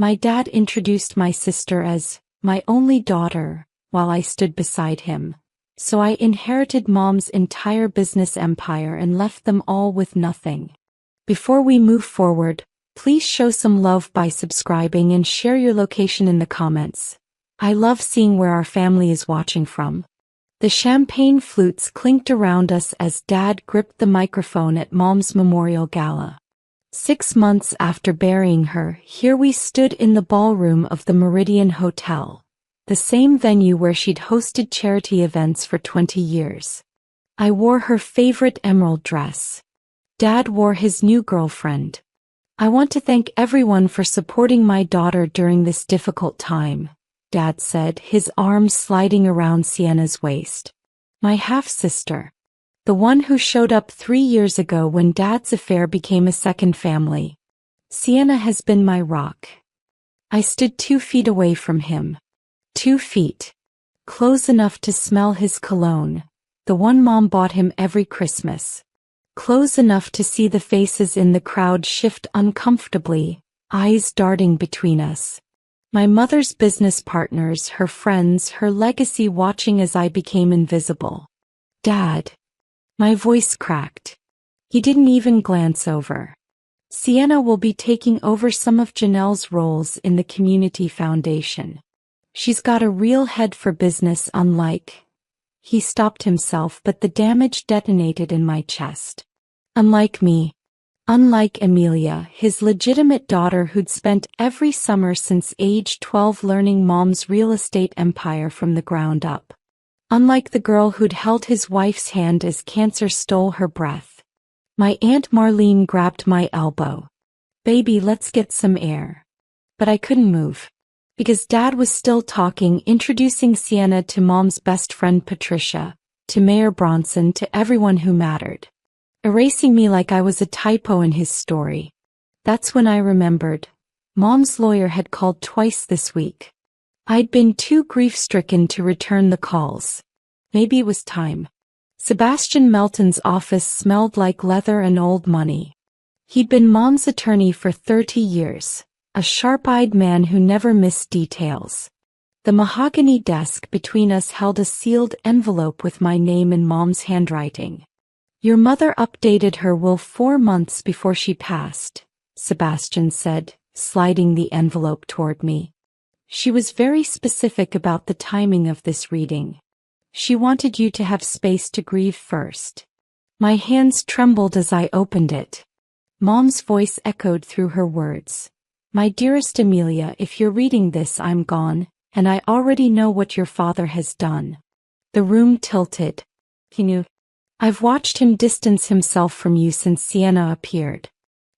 My dad introduced my sister as my only daughter while I stood beside him. So I inherited Mom's entire business empire and left them all with nothing. Before we move forward, please show some love by subscribing and share your location in the comments. I love seeing where our family is watching from. The champagne flutes clinked around us as Dad gripped the microphone at Mom's memorial gala. 6 months after burying her, here we stood in the ballroom of the Meridian Hotel, the same venue where she'd hosted charity events for 20 years. I wore her favorite emerald dress. Dad wore his new girlfriend. I want to thank everyone for supporting my daughter during this difficult time, Dad said, his arms sliding around Sienna's waist. My half-sister. The one who showed up 3 years ago when Dad's affair became a second family. Sienna has been my rock. I stood 2 feet away from him. 2 feet. Close enough to smell his cologne, the one Mom bought him every Christmas. Close enough to see the faces in the crowd shift uncomfortably, eyes darting between us. My mother's business partners, her friends, her legacy watching as I became invisible. Dad. My voice cracked. He didn't even glance over. Sienna will be taking over some of Janelle's roles in the community foundation. She's got a real head for business, unlike... He stopped himself, but the damage detonated in my chest. Unlike me. Unlike Amelia, his legitimate daughter who'd spent every summer since age 12 learning Mom's real estate empire from the ground up. Unlike the girl who'd held his wife's hand as cancer stole her breath. My Aunt Marlene grabbed my elbow. Baby, let's get some air. But I couldn't move. Because Dad was still talking, introducing Sienna to Mom's best friend Patricia, to Mayor Bronson, to everyone who mattered. Erasing me like I was a typo in his story. That's when I remembered. Mom's lawyer had called twice this week. I'd been too grief-stricken to return the calls. Maybe it was time. Sebastian Melton's office smelled like leather and old money. He'd been Mom's attorney for 30 years, a sharp-eyed man who never missed details. The mahogany desk between us held a sealed envelope with my name in Mom's handwriting. Your mother updated her will 4 months before she passed, Sebastian said, sliding the envelope toward me. She was very specific about the timing of this reading. She wanted you to have space to grieve first. My hands trembled as I opened it. Mom's voice echoed through her words. My dearest Amelia, if you're reading this, I'm gone, and I already know what your father has done. The room tilted. He knew. I've watched him distance himself from you since Sienna appeared.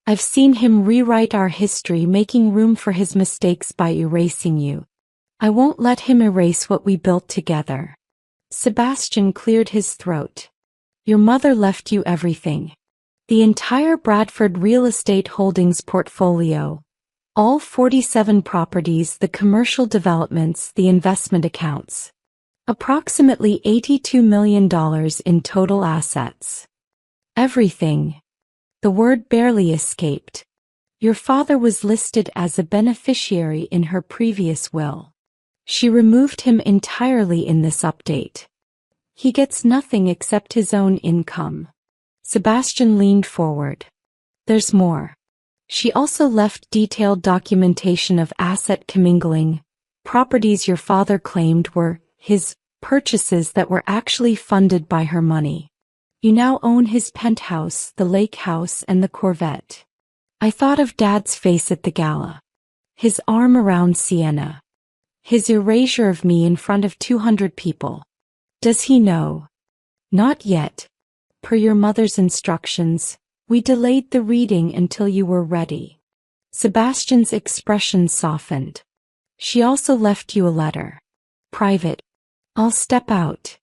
I've seen him rewrite our history, making room for his mistakes by erasing you. I won't let him erase what we built together. Sebastian cleared his throat. Your mother left you everything. The entire Bradford Real Estate Holdings portfolio. All 47 properties, the commercial developments, the investment accounts. Approximately $82 million in total assets. Everything. The word barely escaped. Your father was listed as a beneficiary in her previous will. She removed him entirely in this update. He gets nothing except his own income. Sebastian leaned forward. There's more. She also left detailed documentation of asset commingling, properties your father claimed were his purchases that were actually funded by her money. You now own his penthouse, the lake house, and the Corvette. I thought of Dad's face at the gala. His arm around Sienna. His erasure of me in front of 200 people. Does he know? Not yet. Per your mother's instructions, we delayed the reading until you were ready. Sebastian's expression softened. She also left you a letter. Private. I'll step out.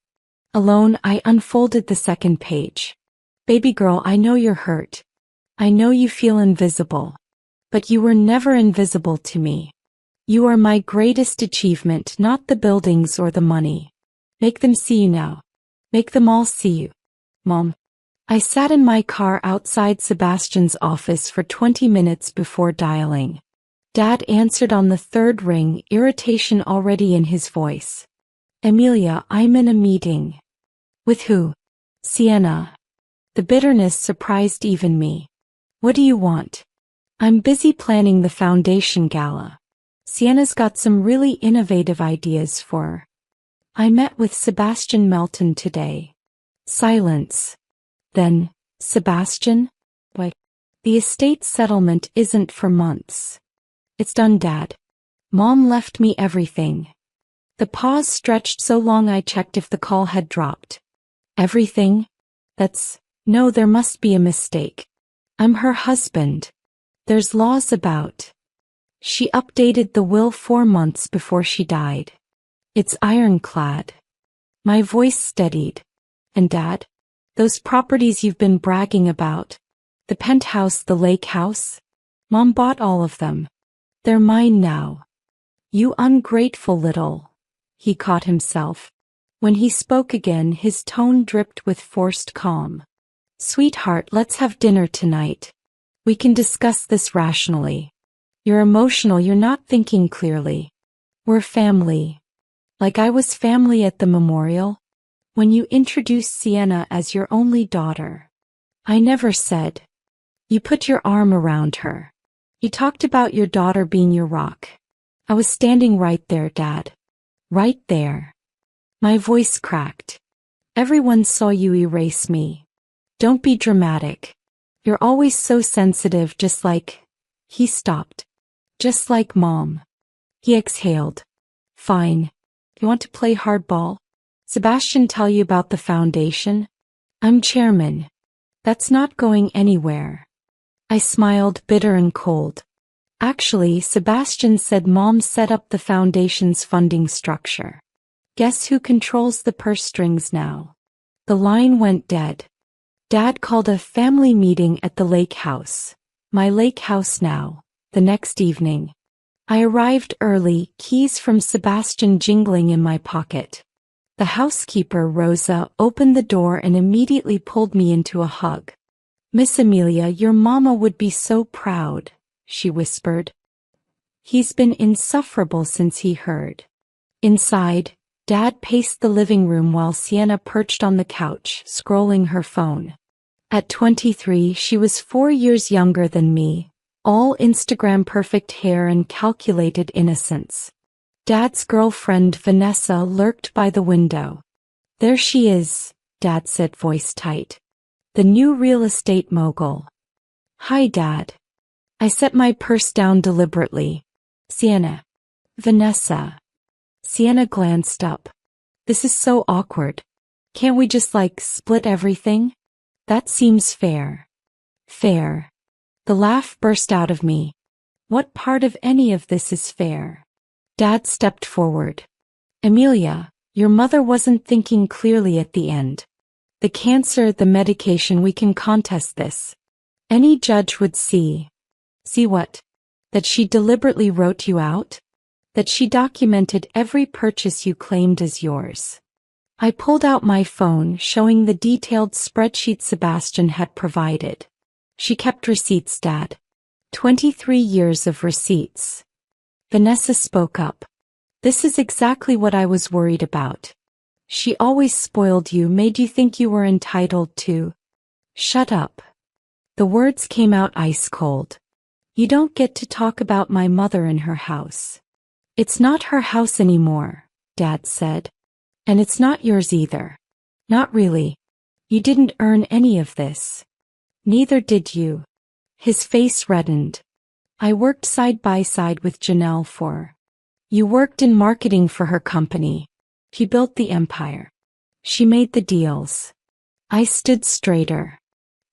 Alone, I unfolded the second page. Baby girl, I know you're hurt. I know you feel invisible. But you were never invisible to me. You are my greatest achievement, not the buildings or the money. Make them see you now. Make them all see you. Mom. I sat in my car outside Sebastian's office for 20 minutes before dialing. Dad answered on the third ring, irritation already in his voice. Emilia, I'm in a meeting. With who? Sienna. The bitterness surprised even me. What do you want? I'm busy planning the foundation gala. Sienna's got some really innovative ideas for. I met with Sebastian Melton today. Silence. Then, Sebastian? What? The estate settlement isn't for months. It's done, Dad. Mom left me everything. The pause stretched so long I checked if the call had dropped. Everything? No, there must be a mistake. I'm her husband. There's laws about. She updated the will 4 months before she died. It's ironclad. My voice steadied. And Dad? Those properties you've been bragging about. The penthouse, the lake house? Mom bought all of them. They're mine now. You ungrateful little. He caught himself. When he spoke again, his tone dripped with forced calm. Sweetheart, let's have dinner tonight. We can discuss this rationally. You're emotional, you're not thinking clearly. We're family. Like I was family at the memorial. When you introduced Sienna as your only daughter. I never said. You put your arm around her. You talked about your daughter being your rock. I was standing right there, Dad. Right there. My voice cracked. Everyone saw you erase me. Don't be dramatic. You're always so sensitive, just like. He stopped. Just like Mom. He exhaled. Fine. You want to play hardball? Sebastian tell you about the foundation? I'm chairman. That's not going anywhere. I smiled, bitter and cold. Actually, Sebastian said Mom set up the foundation's funding structure. Guess who controls the purse strings now? The line went dead. Dad called a family meeting at the lake house. My lake house now. The next evening. I arrived early, keys from Sebastian jingling in my pocket. The housekeeper, Rosa, opened the door and immediately pulled me into a hug. Miss Emilia, your mama would be so proud, she whispered. He's been insufferable since he heard. Inside, Dad paced the living room while Sienna perched on the couch, scrolling her phone. At 23, she was 4 years younger than me, all Instagram perfect hair and calculated innocence. Dad's girlfriend Vanessa lurked by the window. There she is, Dad said, voice tight. The new real estate mogul. Hi, Dad. I set my purse down deliberately. Sienna. Vanessa. Sienna glanced up. This is so awkward. Can't we just split everything? That seems fair. Fair. The laugh burst out of me. What part of any of this is fair? Dad stepped forward. Emilia, your mother wasn't thinking clearly at the end. The cancer, the medication, we can contest this. Any judge would see. See what? That she deliberately wrote you out? That she documented every purchase you claimed as yours. I pulled out my phone, showing the detailed spreadsheet Sebastian had provided. She kept receipts, Dad. 23 years of receipts. Vanessa spoke up. This is exactly what I was worried about. She always spoiled you, made you think you were entitled to. Shut up. The words came out ice cold. You don't get to talk about my mother in her house. It's not her house anymore, Dad said. And it's not yours either. Not really. You didn't earn any of this. Neither did you. His face reddened. I worked side by side with Janelle for. You worked in marketing for her company. She built the empire. She made the deals. I stood straighter.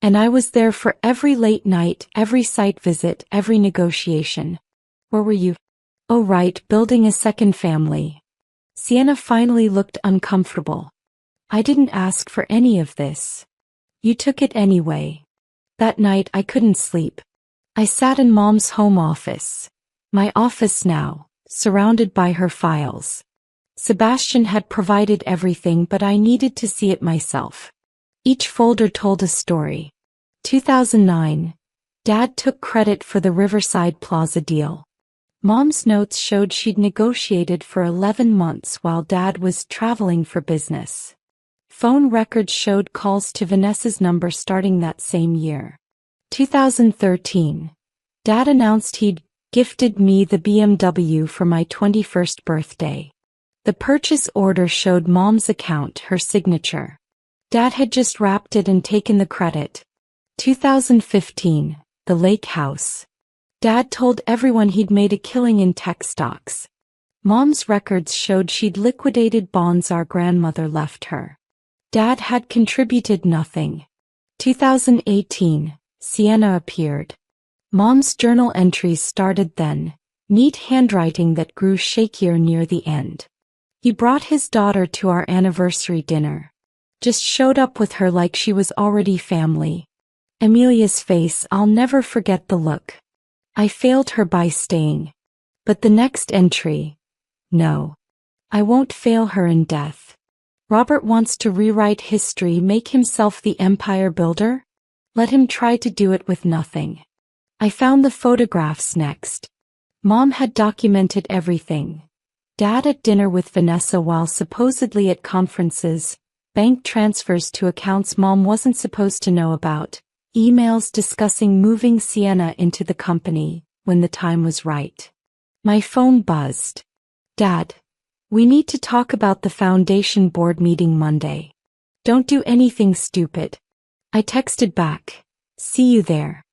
And I was there for every late night, every site visit, every negotiation. Where were you? Oh right, building a second family. Sienna finally looked uncomfortable. I didn't ask for any of this. You took it anyway. That night I couldn't sleep. I sat in Mom's home office. My office now, surrounded by her files. Sebastian had provided everything, but I needed to see it myself. Each folder told a story. 2009. Dad took credit for the Riverside Plaza deal. Mom's notes showed she'd negotiated for 11 months while Dad was traveling for business. Phone records showed calls to Vanessa's number starting that same year. 2013. Dad announced he'd gifted me the BMW for my 21st birthday. The purchase order showed Mom's account, her signature. Dad had just wrapped it and taken the credit. 2015. The lake house. Dad told everyone he'd made a killing in tech stocks. Mom's records showed she'd liquidated bonds our grandmother left her. Dad had contributed nothing. 2018. Sienna appeared. Mom's journal entries started then, neat handwriting that grew shakier near the end. He brought his daughter to our anniversary dinner. Just showed up with her like she was already family. Amelia's face, I'll never forget the look. I failed her by staying. But the next entry. No. I won't fail her in death. Robert wants to rewrite history, make himself the empire builder? Let him try to do it with nothing. I found the photographs next. Mom had documented everything. Dad at dinner with Vanessa while supposedly at conferences, bank transfers to accounts Mom wasn't supposed to know about, emails discussing moving Sienna into the company when the time was right. My phone buzzed. Dad, we need to talk about the foundation board meeting Monday. Don't do anything stupid. I texted back, see you there.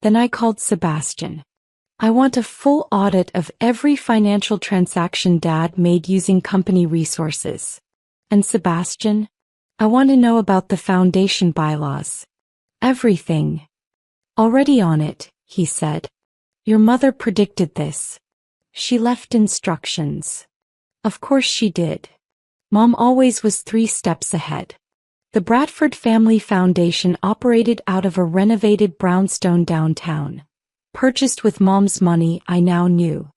Then I called Sebastian. I want a full audit of every financial transaction Dad made using company resources. And Sebastian? I want to know about the foundation bylaws. Everything. Already on it, he said. Your mother predicted this. She left instructions. Of course she did. Mom always was 3 steps ahead. The Bradford Family Foundation operated out of a renovated brownstone downtown. Purchased with Mom's money, I now knew.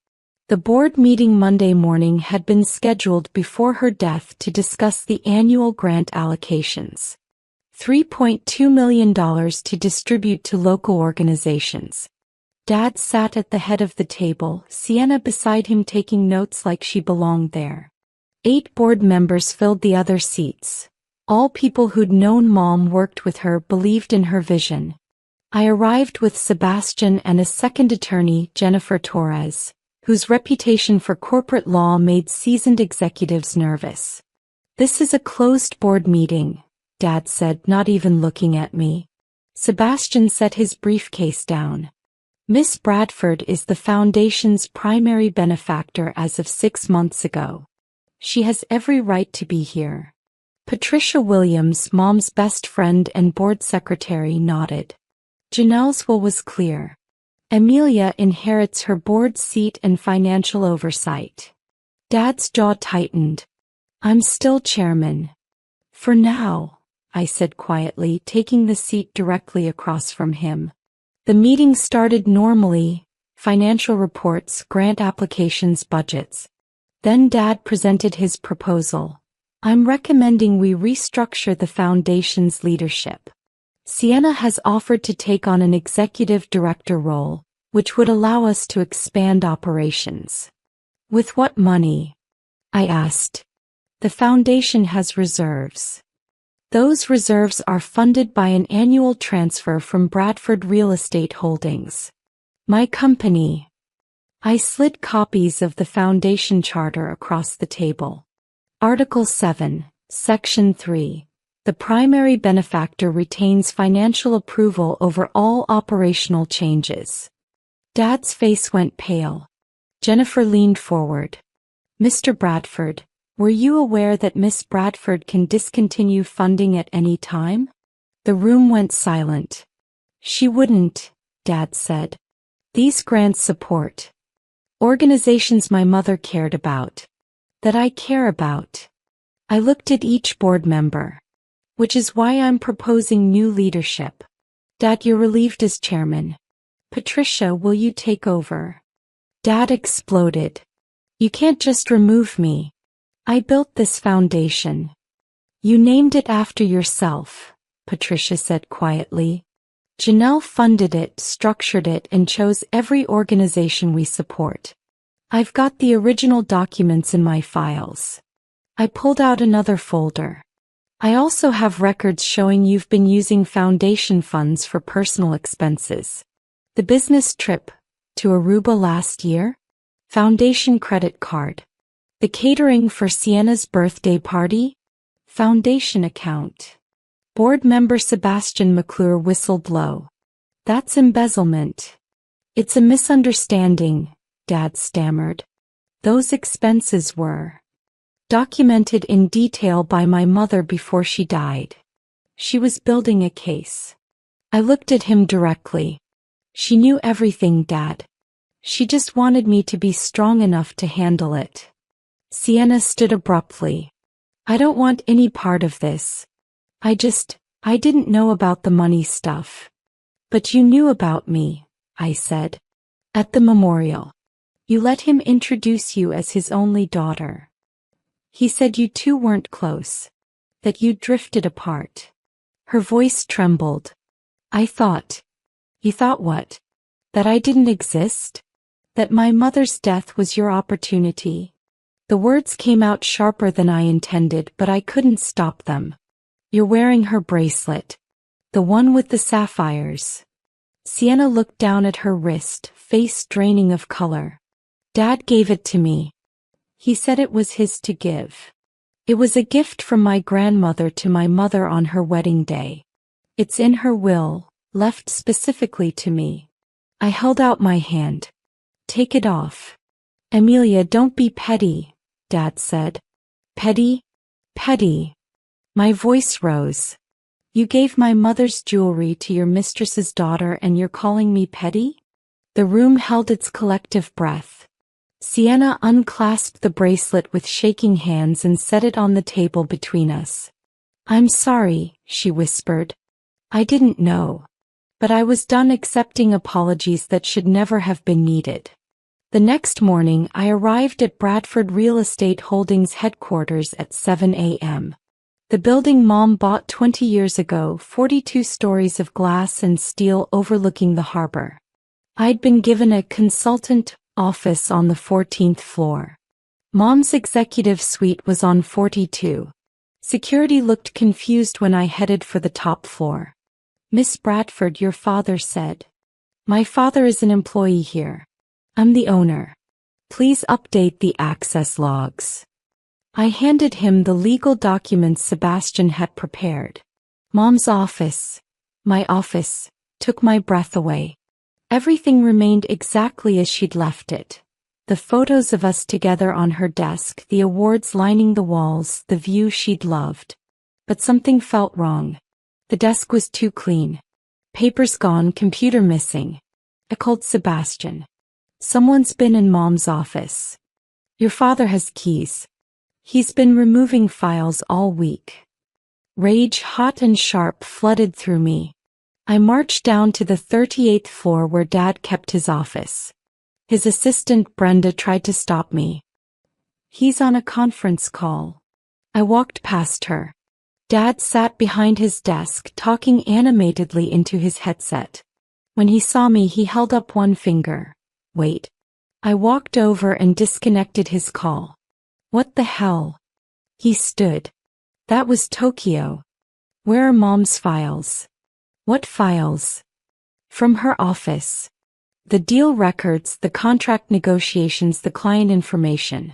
The board meeting Monday morning had been scheduled before her death to discuss the annual grant allocations. $3.2 million to distribute to local organizations. Dad sat at the head of the table, Sienna beside him taking notes like she belonged there. 8 board members filled the other seats. All people who'd known Mom, worked with her, believed in her vision. I arrived with Sebastian and a second attorney, Jennifer Torres, whose reputation for corporate law made seasoned executives nervous. This is a closed board meeting, Dad said, not even looking at me. Sebastian set his briefcase down. Miss Bradford is the foundation's primary benefactor as of 6 months ago. She has every right to be here. Patricia Williams, Mom's best friend and board secretary, nodded. Janelle's will was clear. Amelia inherits her board seat and financial oversight. Dad's jaw tightened. I'm still chairman. For now, I said quietly, taking the seat directly across from him. The meeting started normally, financial reports, grant applications, budgets. Then Dad presented his proposal. I'm recommending we restructure the foundation's leadership. Sienna has offered to take on an executive director role, which would allow us to expand operations. With what money? I asked. The foundation has reserves. Those reserves are funded by an annual transfer from Bradford Real Estate Holdings. My company. I slid copies of the foundation charter across the table. Article 7, Section 3. The primary benefactor retains financial approval over all operational changes. Dad's face went pale. Jennifer leaned forward. Mr. Bradford, were you aware that Miss Bradford can discontinue funding at any time? The room went silent. She wouldn't, Dad said. These grants support organizations my mother cared about. That I care about. I looked at each board member. Which is why I'm proposing new leadership. Dad, you're relieved as chairman. Patricia, will you take over? Dad exploded. You can't just remove me. I built this foundation. You named it after yourself, Patricia said quietly. Janelle funded it, structured it, and chose every organization we support. I've got the original documents in my files. I pulled out another folder. I also have records showing you've been using foundation funds for personal expenses. The business trip to Aruba last year? Foundation credit card. The catering for Sienna's birthday party? Foundation account. Board member Sebastian McClure whistled low. That's embezzlement. It's a misunderstanding, Dad stammered. Those expenses were documented in detail by my mother before she died. She was building a case. I looked at him directly. She knew everything, Dad. She just wanted me to be strong enough to handle it. Sienna stood abruptly. I don't want any part of this. I didn't know about the money stuff. But you knew about me, I said. At the memorial. You let him introduce you as his only daughter. He said you two weren't close. That you drifted apart. Her voice trembled. I thought. You thought what? That I didn't exist? That my mother's death was your opportunity? The words came out sharper than I intended, but I couldn't stop them. You're wearing her bracelet. The one with the sapphires. Sienna looked down at her wrist, face draining of color. Dad gave it to me. He said it was his to give. It was a gift from my grandmother to my mother on her wedding day. It's in her will, left specifically to me. I held out my hand. Take it off. Amelia, don't be petty, Dad said. Petty? Petty. My voice rose. You gave my mother's jewelry to your mistress's daughter and you're calling me petty? The room held its collective breath. Sienna unclasped the bracelet with shaking hands and set it on the table between us. I'm sorry, she whispered. I didn't know. But I was done accepting apologies that should never have been needed. The next morning I arrived at Bradford Real Estate Holdings headquarters at 7 a.m. The building Mom bought 20 years ago, 42 stories of glass and steel overlooking the harbor. I'd been given a consultant office on the 14th floor. Mom's executive suite was on 42. Security looked confused when I headed for the top floor. Miss Bradford, your father said. My father is an employee here. I'm the owner. Please update the access logs. I handed him the legal documents Sebastian had prepared. Mom's office, my office, took my breath away. Everything remained exactly as she'd left it. The photos of us together on her desk, the awards lining the walls, the view she'd loved. But something felt wrong. The desk was too clean. Papers gone, computer missing. I called Sebastian. Someone's been in Mom's office. Your father has keys. He's been removing files all week. Rage, hot and sharp, flooded through me. I marched down to the 38th floor where Dad kept his office. His assistant Brenda tried to stop me. He's on a conference call. I walked past her. Dad sat behind his desk, talking animatedly into his headset. When he saw me, he held up one finger. Wait. I walked over and disconnected his call. What the hell? He stood. That was Tokyo. Where are Mom's files? What files? From her office. The deal records, the contract negotiations, the client information.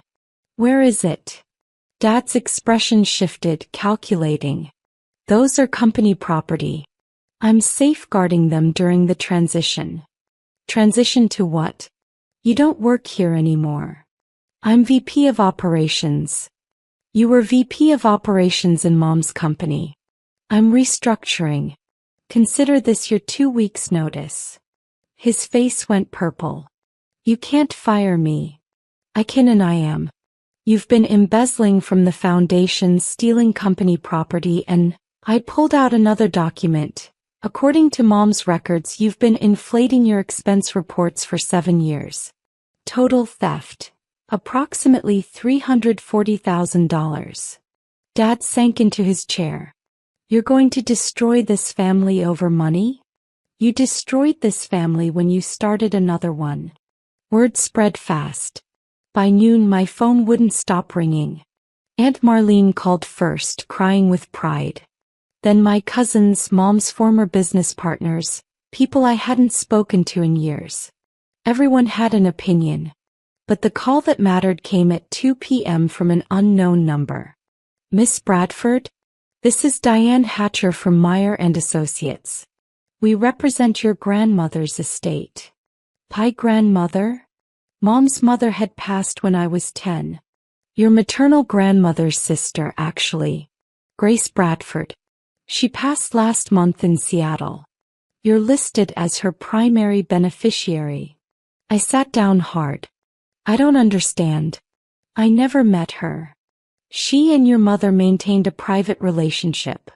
Where is it? Dad's expression shifted, calculating. Those are company property. I'm safeguarding them during the transition. Transition to what? You don't work here anymore. I'm VP of Operations. You were VP of Operations in Mom's company. I'm restructuring. Consider this your 2 weeks' notice. His face went purple. You can't fire me. I can and I am. You've been embezzling from the foundation, stealing company property, and I pulled out another document. According to Mom's records, you've been inflating your expense reports for 7 years. Total theft. Approximately $340,000. Dad sank into his chair. You're going to destroy this family over money? You destroyed this family when you started another one. Word spread fast. By noon my phone wouldn't stop ringing. Aunt Marlene called first, crying with pride. Then my cousins, Mom's former business partners, people I hadn't spoken to in years. Everyone had an opinion. But the call that mattered came at 2 p.m. from an unknown number. Miss Bradford? This is Diane Hatcher from Meyer and Associates. We represent your grandmother's estate. My grandmother? Mom's mother had passed when I was 10. Your maternal grandmother's sister, actually. Grace Bradford. She passed last month in Seattle. You're listed as her primary beneficiary. I sat down hard. I don't understand. I never met her. She and your mother maintained a private relationship.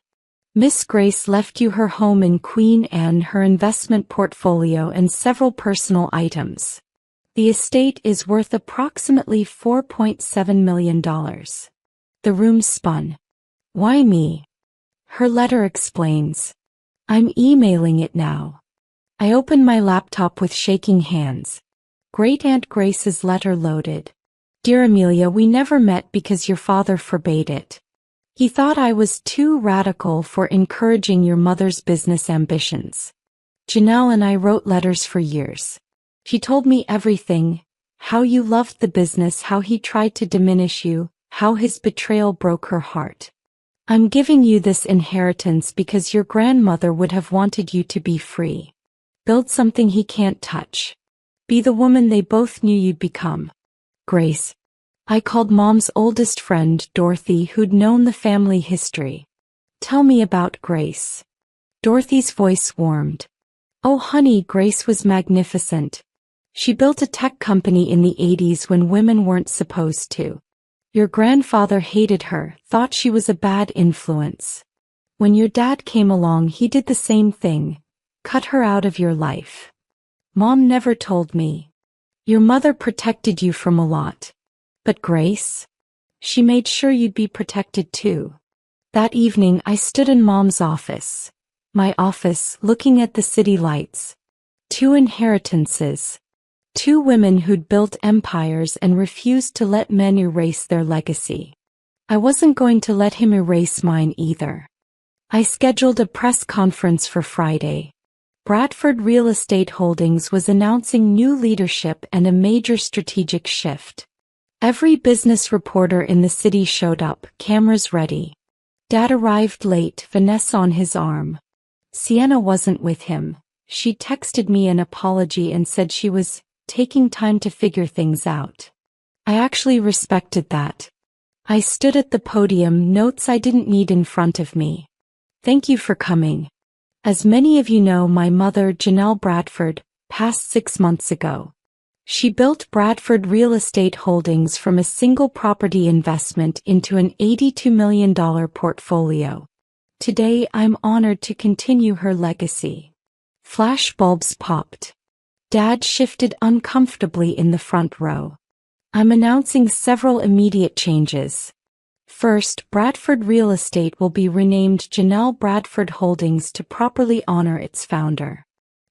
Miss Grace left you her home in Queen Anne, her investment portfolio, and several personal items. The estate is worth approximately $4.7 million. The room spun. Why me? Her letter explains. I'm emailing it now. I opened my laptop with shaking hands. Great Aunt Grace's letter loaded. Dear Amelia, we never met because your father forbade it. He thought I was too radical for encouraging your mother's business ambitions. Janelle and I wrote letters for years. He told me everything, how you loved the business, how he tried to diminish you, how his betrayal broke her heart. I'm giving you this inheritance because your grandmother would have wanted you to be free. Build something he can't touch. Be the woman they both knew you'd become. Grace. I called Mom's oldest friend, Dorothy, who'd known the family history. Tell me about Grace. Dorothy's voice warmed. Oh honey, Grace was magnificent. She built a tech company in the 80s when women weren't supposed to. Your grandfather hated her, thought she was a bad influence. When your dad came along, he did the same thing. Cut her out of your life. Mom never told me. Your mother protected you from a lot. But Grace? She made sure you'd be protected too. That evening I stood in Mom's office. My office, looking at the city lights. 2 inheritances. 2 women who'd built empires and refused to let men erase their legacy. I wasn't going to let him erase mine either. I scheduled a press conference for Friday. Bradford Real Estate Holdings was announcing new leadership and a major strategic shift. Every business reporter in the city showed up, cameras ready. Dad arrived late, Vanessa on his arm. Sienna wasn't with him. She texted me an apology and said she was taking time to figure things out. I actually respected that. I stood at the podium, notes I didn't need in front of me. Thank you for coming. As many of you know, my mother, Janelle Bradford, passed 6 months ago. She built Bradford Real Estate Holdings from a single property investment into an $82 million portfolio. Today I'm honored to continue her legacy. Flashbulbs popped. Dad shifted uncomfortably in the front row. I'm announcing several immediate changes. First, Bradford Real Estate will be renamed Janelle Bradford Holdings to properly honor its founder.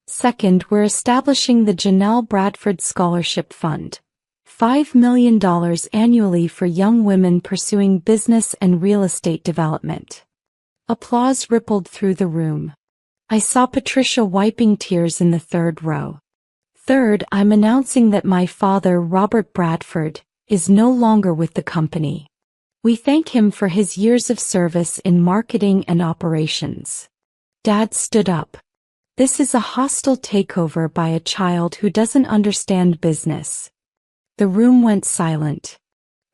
Second, we're establishing the Janelle Bradford Scholarship Fund. $5 million annually for young women pursuing business and real estate development. Applause rippled through the room. I saw Patricia wiping tears in the third row. Third, I'm announcing that my father, Robert Bradford, is no longer with the company. We thank him for his years of service in marketing and operations. Dad stood up. This is a hostile takeover by a child who doesn't understand business. The room went silent.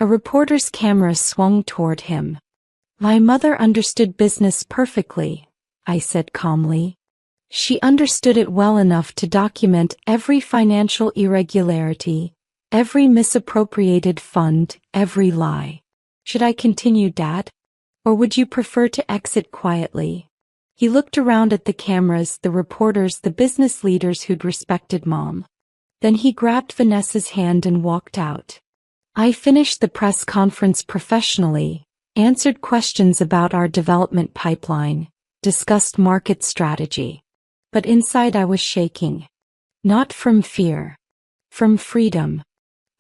A reporter's camera swung toward him. My mother understood business perfectly, I said calmly. She understood it well enough to document every financial irregularity, every misappropriated fund, every lie. Should I continue, Dad? Or would you prefer to exit quietly? He looked around at the cameras, the reporters, the business leaders who'd respected Mom. Then he grabbed Vanessa's hand and walked out. I finished the press conference professionally, answered questions about our development pipeline, discussed market strategy. But inside I was shaking. Not from fear. From freedom.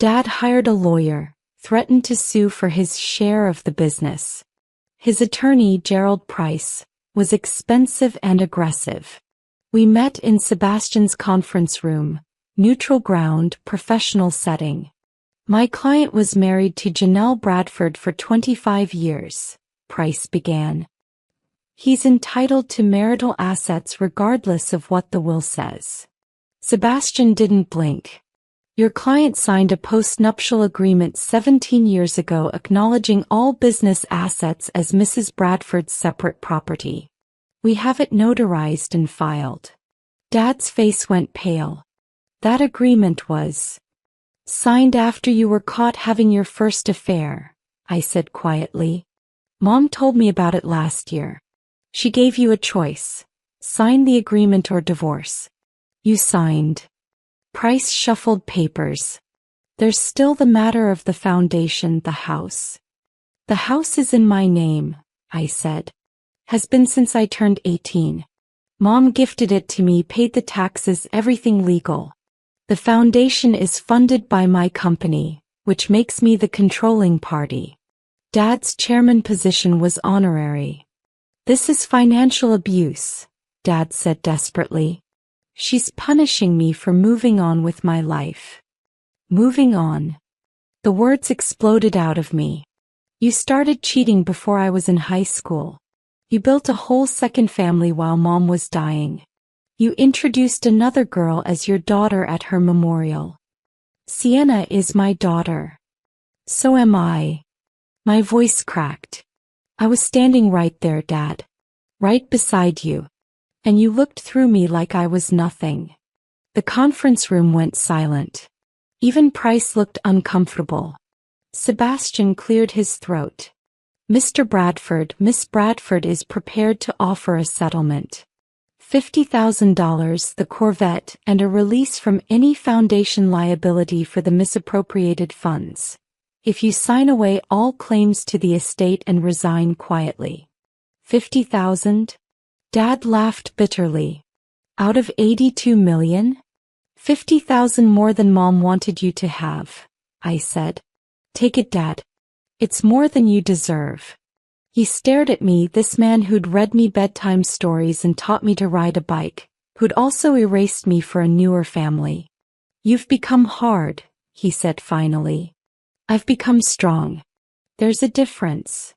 Dad hired a lawyer, threatened to sue for his share of the business. His attorney, Gerald Price, was expensive and aggressive. We met in Sebastian's conference room, neutral ground, professional setting. My client was married to Janelle Bradford for 25 years, Price began. He's entitled to marital assets regardless of what the will says. Sebastian didn't blink. Your client signed a post-nuptial agreement 17 years ago acknowledging all business assets as Mrs. Bradford's separate property. We have it notarized and filed. Dad's face went pale. That agreement was signed after you were caught having your first affair, I said quietly. Mom told me about it last year. She gave you a choice. Sign the agreement or divorce. You signed. Price shuffled papers. There's still the matter of the foundation, the house. The house is in my name, I said. Has been since I turned 18. Mom gifted it to me, paid the taxes, everything legal. The foundation is funded by my company, which makes me the controlling party. Dad's chairman position was honorary. This is financial abuse, Dad said desperately. She's punishing me for moving on with my life. Moving on. The words exploded out of me. You started cheating before I was in high school. You built a whole second family while Mom was dying. You introduced another girl as your daughter at her memorial. Sienna is my daughter. So am I. My voice cracked. I was standing right there, Dad. Right beside you. And you looked through me like I was nothing. The conference room went silent. Even Price looked uncomfortable. Sebastian cleared his throat. Mr. Bradford, Miss Bradford is prepared to offer a settlement. $50,000, the Corvette, and a release from any foundation liability for the misappropriated funds. If you sign away all claims to the estate and resign quietly. $50,000? Dad laughed bitterly. Out of $82 million? $50,000 more than Mom wanted you to have, I said. Take it, Dad. It's more than you deserve. He stared at me, this man who'd read me bedtime stories and taught me to ride a bike, who'd also erased me for a newer family. You've become hard, he said finally. I've become strong. There's a difference.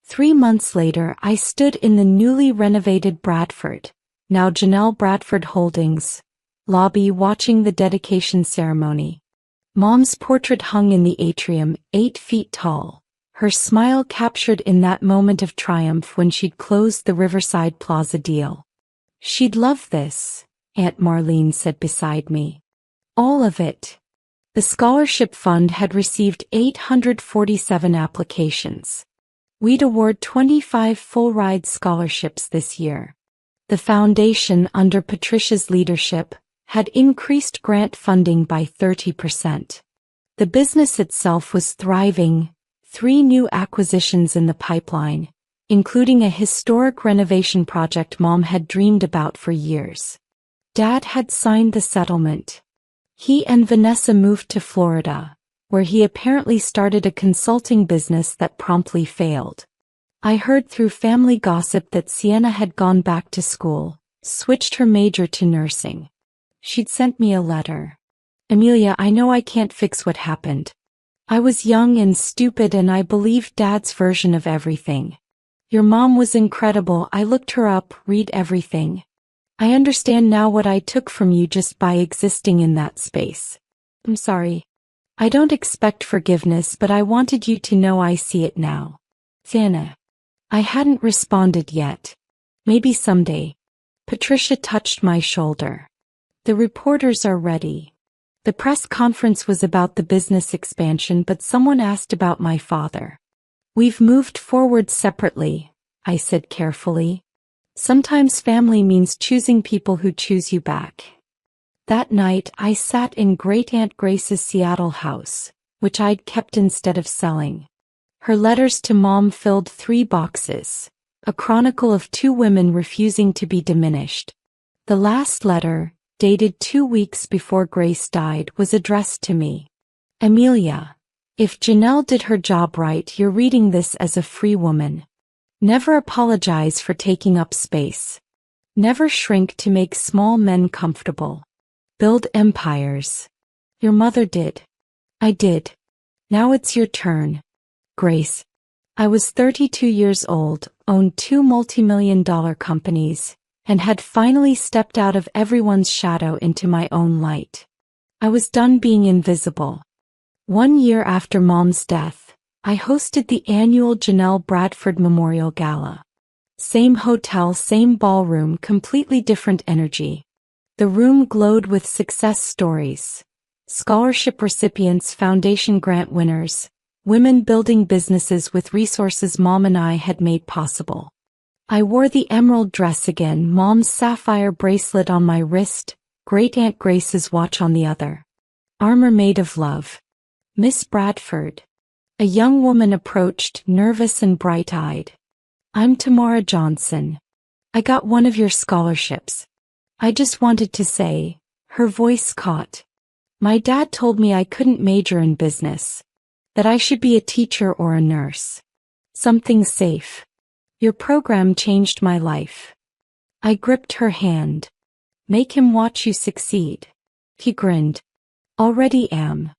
3 months later, I stood in the newly renovated Bradford, now Janelle Bradford Holdings, lobby watching the dedication ceremony. Mom's portrait hung in the atrium, 8 feet tall, her smile captured in that moment of triumph when she'd closed the Riverside Plaza deal. She'd love this, Aunt Marlene said beside me. All of it. The scholarship fund had received 847 applications. We'd award 25 full-ride scholarships this year. The foundation, under Patricia's leadership, had increased grant funding by 30%. The business itself was thriving, 3 new acquisitions in the pipeline, including a historic renovation project Mom had dreamed about for years. Dad had signed the settlement. He and Vanessa moved to Florida, where he apparently started a consulting business that promptly failed. I heard through family gossip that Sienna had gone back to school, switched her major to nursing. She'd sent me a letter. Amelia, I know I can't fix what happened. I was young and stupid and I believed Dad's version of everything. Your mom was incredible. I looked her up, read everything. I understand now what I took from you just by existing in that space. I'm sorry. I don't expect forgiveness, but I wanted you to know I see it now. Sienna. I hadn't responded yet. Maybe someday. Patricia touched my shoulder. The reporters are ready. The press conference was about the business expansion, but someone asked about my father. We've moved forward separately, I said carefully. Sometimes family means choosing people who choose you back. That night I sat in Great-Aunt Grace's Seattle house, which I'd kept instead of selling. Her letters to Mom filled 3 boxes, a chronicle of 2 women refusing to be diminished. The last letter, dated 2 weeks before Grace died, was addressed to me. Amelia, if Janelle did her job right, you're reading this as a free woman. Never apologize for taking up space. Never shrink to make small men comfortable. Build empires. Your mother did. I did. Now it's your turn. Grace. I was 32 years old, owned 2 multi-million-dollar companies, and had finally stepped out of everyone's shadow into my own light. I was done being invisible. 1 year after Mom's death, I hosted the annual Janelle Bradford Memorial Gala. Same hotel, same ballroom, completely different energy. The room glowed with success stories. Scholarship recipients, foundation grant winners, women building businesses with resources Mom and I had made possible. I wore the emerald dress again, Mom's sapphire bracelet on my wrist, Great Aunt Grace's watch on the other. Armor made of love. Miss Bradford. A young woman approached, nervous and bright-eyed. I'm Tamara Johnson. I got one of your scholarships. I just wanted to say, her voice caught. My dad told me I couldn't major in business, that I should be a teacher or a nurse. Something safe. Your program changed my life. I gripped her hand. Make him watch you succeed. He grinned. Already am.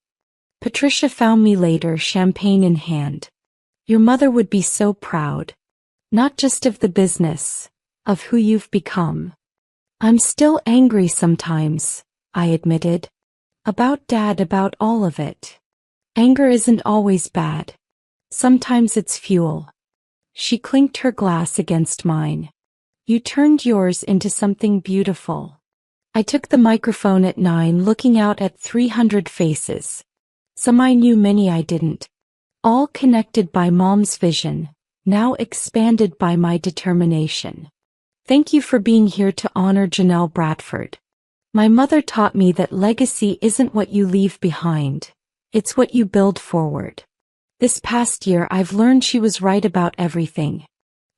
Patricia found me later, champagne in hand. Your mother would be so proud. Not just of the business, of who you've become. I'm still angry sometimes, I admitted. About Dad, about all of it. Anger isn't always bad. Sometimes it's fuel. She clinked her glass against mine. You turned yours into something beautiful. I took the microphone at 9, looking out at 300 faces. Some I knew, many I didn't. All connected by Mom's vision, now expanded by my determination. Thank you for being here to honor Janelle Bradford. My mother taught me that legacy isn't what you leave behind, it's what you build forward. This past year I've learned she was right about everything.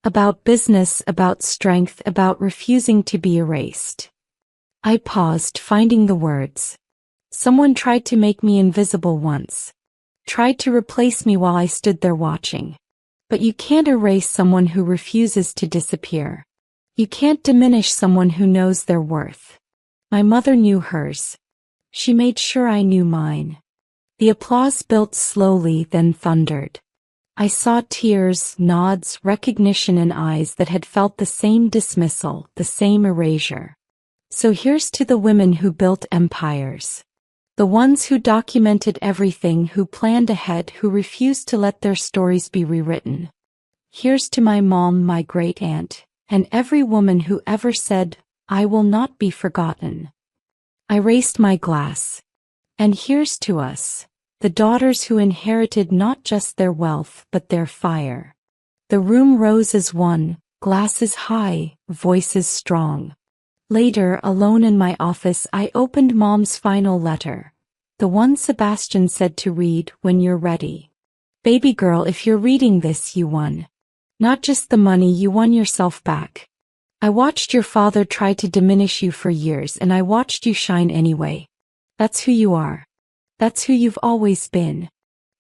About business, about strength, about refusing to be erased. I paused, finding the words. Someone tried to make me invisible once. Tried to replace me while I stood there watching. But you can't erase someone who refuses to disappear. You can't diminish someone who knows their worth. My mother knew hers. She made sure I knew mine. The applause built slowly, then thundered. I saw tears, nods, recognition in eyes that had felt the same dismissal, the same erasure. So here's to the women who built empires. The ones who documented everything, who planned ahead, who refused to let their stories be rewritten. Here's to my mom, my great aunt, and every woman who ever said, I will not be forgotten. I raised my glass. And here's to us, the daughters who inherited not just their wealth but their fire. The room rose as one, glasses high, voices strong. Later, alone in my office, I opened Mom's final letter. The one Sebastian said to read when you're ready. Baby girl, if you're reading this, you won. Not just the money, you won yourself back. I watched your father try to diminish you for years, and I watched you shine anyway. That's who you are. That's who you've always been.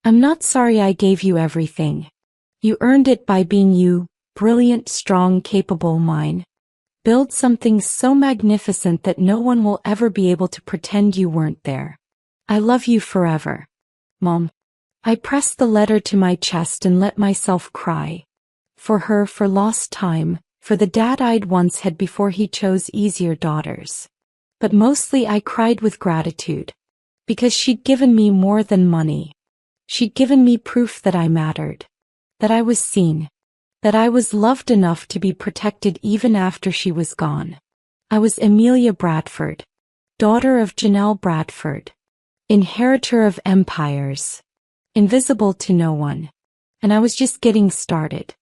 I'm not sorry I gave you everything. You earned it by being you, brilliant, strong, capable, mine. Build something so magnificent that no one will ever be able to pretend you weren't there. I love you forever. Mom. I pressed the letter to my chest and let myself cry. For her, for lost time, for the dad I'd once had before he chose easier daughters. But mostly I cried with gratitude. Because she'd given me more than money. She'd given me proof that I mattered. That I was seen. That I was loved enough to be protected even after she was gone. I was Amelia Bradford, daughter of Janelle Bradford, inheritor of empires, invisible to no one. And I was just getting started.